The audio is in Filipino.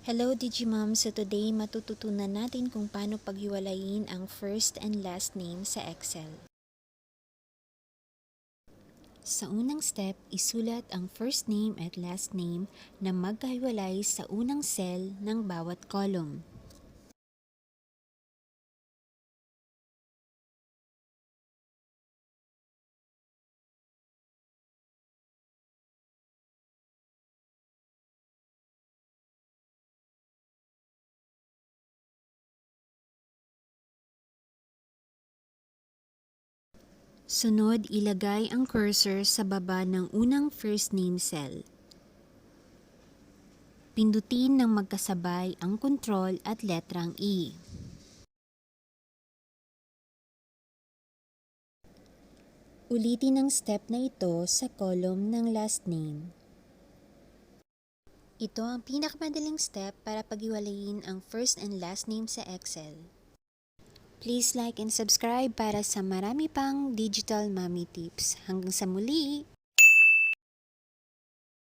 Hello Digimom! So today matututunan natin kung paano paghiwalayin ang first and last name sa Excel. Sa unang step, isulat ang first name at last name na magkahiwalay sa unang cell ng bawat column. Sunod, ilagay ang cursor sa baba ng unang first name cell. Pindutin ng magkasabay ang control at letrang E. Ulitin ang step na ito sa column ng last name. Ito ang pinakamadaling step para paghiwalayin ang first and last name sa Excel. Please like and subscribe para sa marami pang digital mommy tips. Hanggang sa muli!